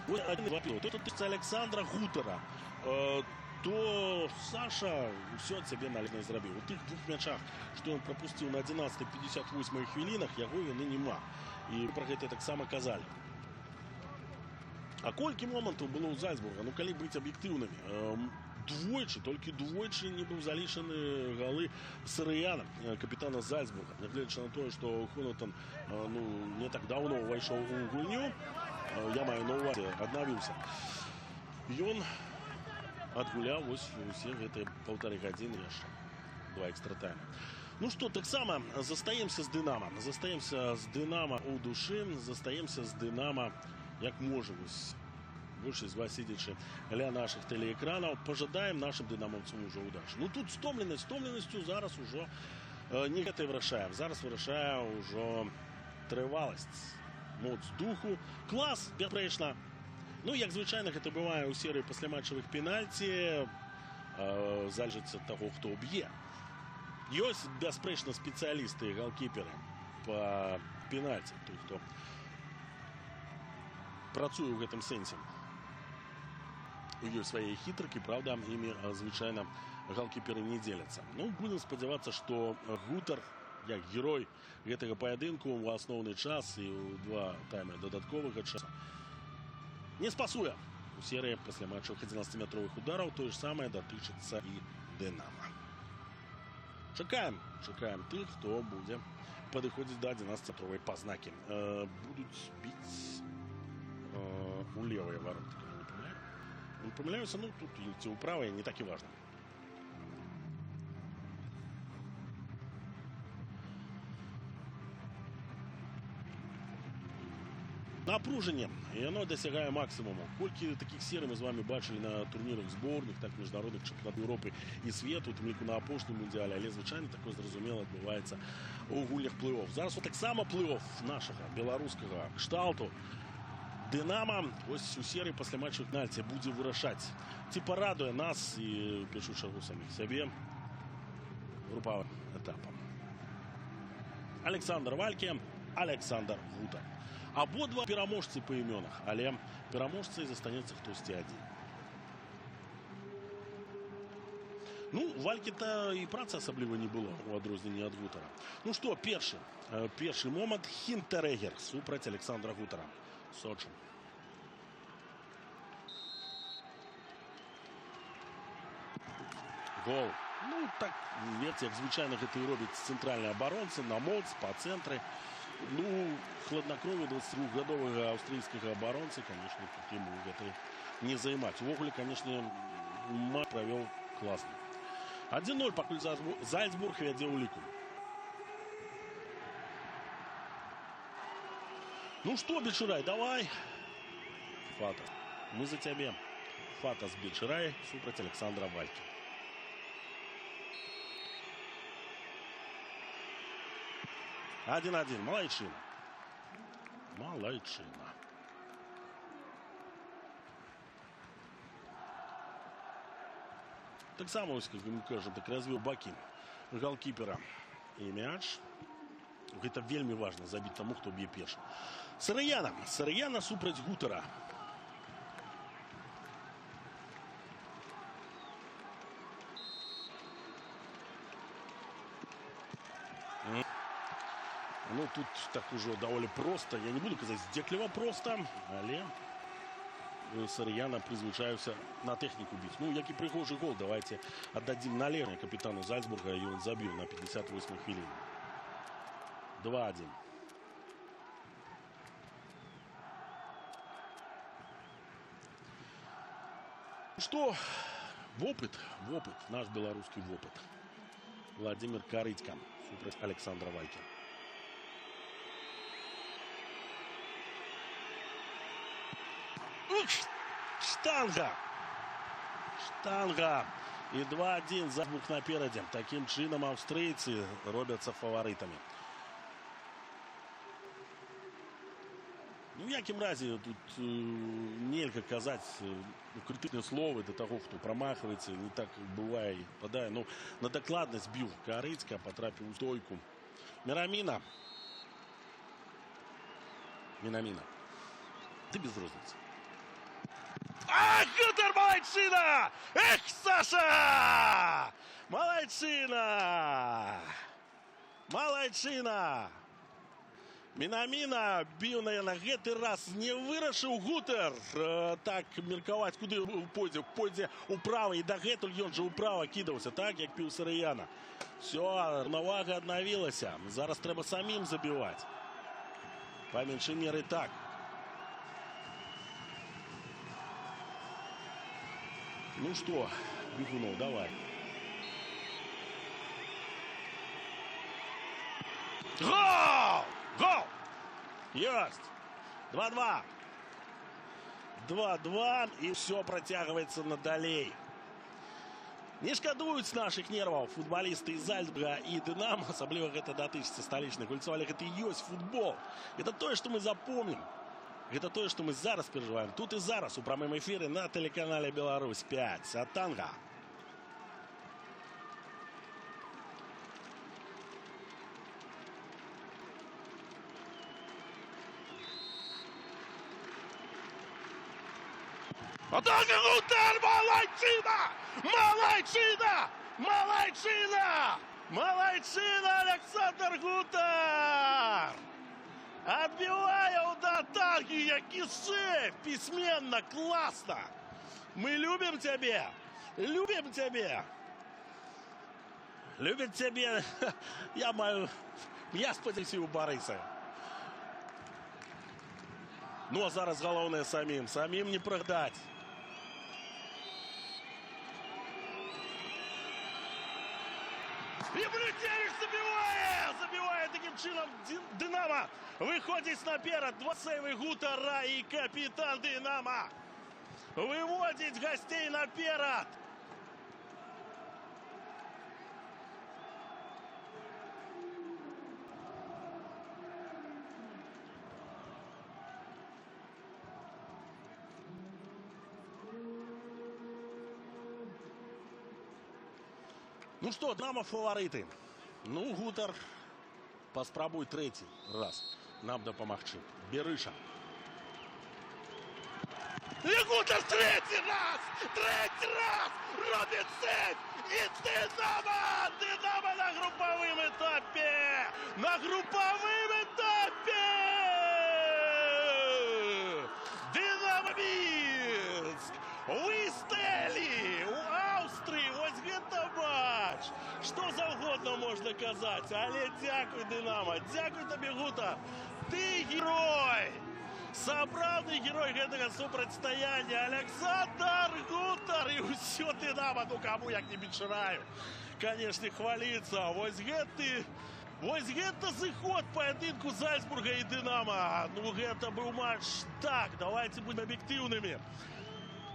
Ось один пілот. Тут це Олександра Гутара. То Саша все себе належно зробив. У тих двох м'ячах, що він пропустив на 11-58 хвилинах, його вини нема. І про це так само казали. А колькі моментів було у Зальцбурга? Ну, коли бути об'єктивними. Двойчі, тільки двойчі не був залишені голи Сараяна, капітана Зальцбурга. Неглядячи на те, що Хонатон не так давно увійшов у гульню, я маю на увазі, відновився. І він відгуляв ось усі ці 1,5 години ще. 2 екстра тайми. Ну что, так само застаемся с Динамо. Застаемся с Динамо у души, застаемся с Динамо, як можемо. Більшість з вас сидячи ля наших телеекранів. Пожадаємо нашим динамовцям уже удачі. Ну тут стомленістю зараз уже не це вирішає. Зараз вирішає уже тривалість, моц духу. Клас, безперечно. Ну, як звичайно, це буває у серії післяматчевих пенальті. Залежить від того, хто б'є. Есть, безперечно, специалисты и голкиперы по пенальти. Той, хто працює в этом сенсе. Є свої хитрики, правда, ими, звичайно, голкипери не деляться. Ну, будем сподіватися, що Гутар, як герой этого поєдинку, у основний час і у 2 тайми додаткових часу, не спасує у серії післяматчевих 11-метрових ударів. То ж саме дотичиться і Динамо. Чекаємо тих, хто буде підходити до 11-метрової познаки. Будуть бити у лівої ворота, не помиляюся, ну тут ці у правої не так і важливо. Напруження, і воно досягає максимуму. Колькі таких серій ми з вами бачили на турнірах зборних, так міжнародних чемпіонатів Європи і світу, тим ліку на опошньому мундіалі, але, звичайно, таке зрозуміло відбувається у гульнях плей-офф. Зараз так само плей-офф нашого білоруського кшталту. Динамо ось у серії післяматчевих пенальті буде вирішати. Ці порадує нас і в першу чергу самих себе груповим етапом. Олександр Вальке, Олександр Гутар. Обидва переможці по іменах, але переможці застанеться хтось один. Ну, Вальки-то і праці особливо не було у відрізненні від Гутара. Ну що, перший момент. Хінтерегер супроти Олександра Гутара. Сочі. Гол. Ну, так, як звичайно, це і робить центральний оборонці, на моц, по центрі. Ну, хладнокровие 22-годового австрийского оборонца, конечно, тут ему это не займать. Вогуле, конечно, матч провел классно. 1-0, пока Зальцбург веде у лику. Ну что, Бельширай, давай. Фата, мы за тебя. Фата с Бельширай супротив Александра Вальки. Один-один. Молодчина. Так само, ось, як ми кажемо, так розвив баки голкіпера і м'яч. Це вельми важливо забити тому, хто б'є першим. Сараяна супротив Гутара. Ну, тут так уже доволі просто. Я не буду казати здекливо просто, але Сараяна призвичаюся на техніку бити. Ну, як і прихожий гол, давайте віддадим належне капітану Зальцбурга, і він забив на 58 хвилин. 2-1. Что? В опыт, наш белорусский опыт. Владимир Корытько супротив Александра Вальки. Штанга. І 2-1 Зальцбург напереді. Таким чином австрійці робляться фаворитами. Ну, в яким разі тут нельзя казати критичне слово до того, хто промахується, не так буває, падає. Ну, на докладність бив Корытько, потрапив у стойку. Мінаміна. Ти без розниці. А, Гутер, молодчина! Эх, Саша! Молодчина! Молодчина! Мінаміна б'ю на гэты раз не вырашыў Гутер так меркаваць, куды пойдзе ўправа, і дагэтуль ён жа ўправа кідаўся, так, як піў Сарыяна. Все, раўнавага аднавілася. Зараз трэба самім забіваць. Па меншай меры так. Ну что, Бегунов, давай. Гол! Гол! Есть! 2-2. 2-2, и все протягивается надалей. Не шкадуюць наших нерваў футболисты из Зальцбурга и Динамо, асабліва гэта датычыцца сталічных гульцоў, але гэта і ёсць футбол. Это то, что мы запомним. Это то, что мы зараз переживаем. Тут и зараз у прямом эфире на телеканале Беларусь 5. Сатанга. Атака Гутер! Молодчина! Молодчина! Молодчина! Молодчина, Александр Гутер! Отбивая удар танки, який шеф! Письменно, классно! Мы любим тебя! Любим тебя! Любим тебя! Я сподіваюся у Бориса. Ну а зараз головне самим не прогадать. И Блютерич забивает таким чином Динамо. Выходит наперед. 2 сейвы Гутера и капитан Динамо. Выводит гостей наперед. Ну что, Динамо фавориты. Ну, Гутер паспрабуй третий раз нам дапамагчы. Берыша. И Гутер третий раз! Робит сейв! И Динамо! Динамо на групповом этапе! На групповом этапе! Динамо Минск! У Истелии! У Австрии! Вот это матч! Что завгодно можно казать. Але дякуй, Динамо! Дякуй тебе, Гутер! Ты герой! Сапраўдны герой гэтага супрацьстаяння Александр Гутер і ўсё Динамо, ну кому як не вечараю, конечно, хваліцца. Вось гэта зыход паядынку Зальцбурга і Динамо. Ну гэта быў матч, так, давайте будем объективными.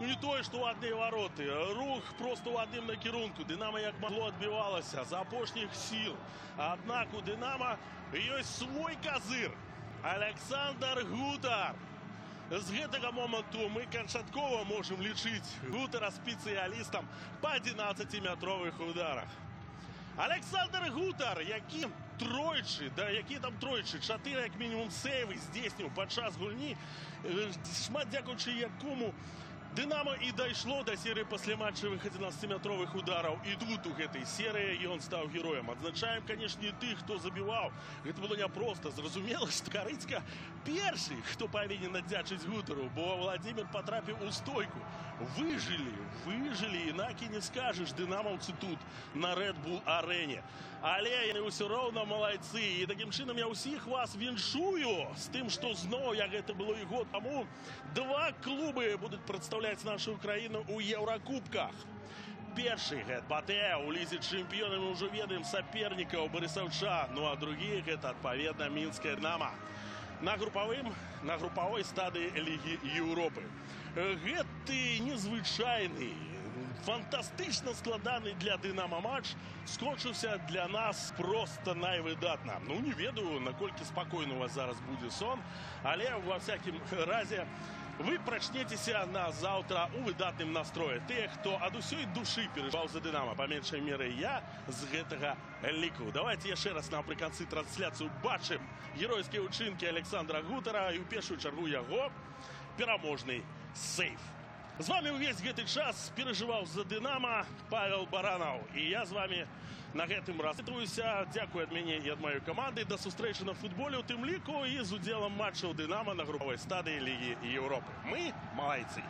Ну не тое, што ў адныя вароты. Рух просто ў адным накірунку. Динамо як магло адбівалася з апошніх сіл. Аднак у Динамо ёсць свой казыр. Александр Гутер. З гэтага моманту мы канчаткова можам лічыць Гутера спецыялістам па 11-метровых ударах. Александр Гутер, які там тройчы, 4 як мінімум сейвы здзейсніў падчас гульні, шмат дзякуючы якому Динамо и дошло до серии пасляматчевых 11-метровых ударов. И тут у этой серии он стал героем. Отзначаем, конечно, и тех, кто забивал. Это было непросто. Зразумело, что Карыцька первый, кто повинен отдячить Гутеру, бо Владимир потрапил у стойку. Выжили, инаки не скажешь, динамовцы тут на Red Bull арене. Але яны ўсё роўна малайцы. І таким чынам я ўсіх вас віншую з тым, што зноў, як гэта было і год таму, 2 клубы будуць прадстаўляць нашу краіну ў Еўракубках. Першы гэта Батэ, у лізе чэмпіёнаў мы ўжо ведаем сапернікаў барысаўчан, ну а другі гэта адпаведна мінская Динамо. На групавой стадыі Лігі Еўропы. Гэты незвычайны, фантастычна складаны для Динамо матч скончыўся для нас просто найвыдатна. Ну, не ведаю, наколькі спакойны у вас зараз будзе сон, але ва всякім разе вы прачнецеся на заўтра у выдатным настроі. Тыя, хто ад усёй душы перажываў за Динамо, па меншай меры я з гэтага ліку. Давайте яшчэ раз напрыканцы трансляцыю бачым геройскія ўчынкі Александра Гутера і ў першую чаргу яго пераможны сейф. З вами увесь гэты час перажываў за Дынамо Павел Баранаў. І я з вами на гэтым развітваюся. Дзякую ад мяне і ад маёй каманды. Да сустрэчы на футболе, у тым ліку і з удзелам матчаў Дынамо на групавой стадыі Лігі Еўропы. Мы малайцы.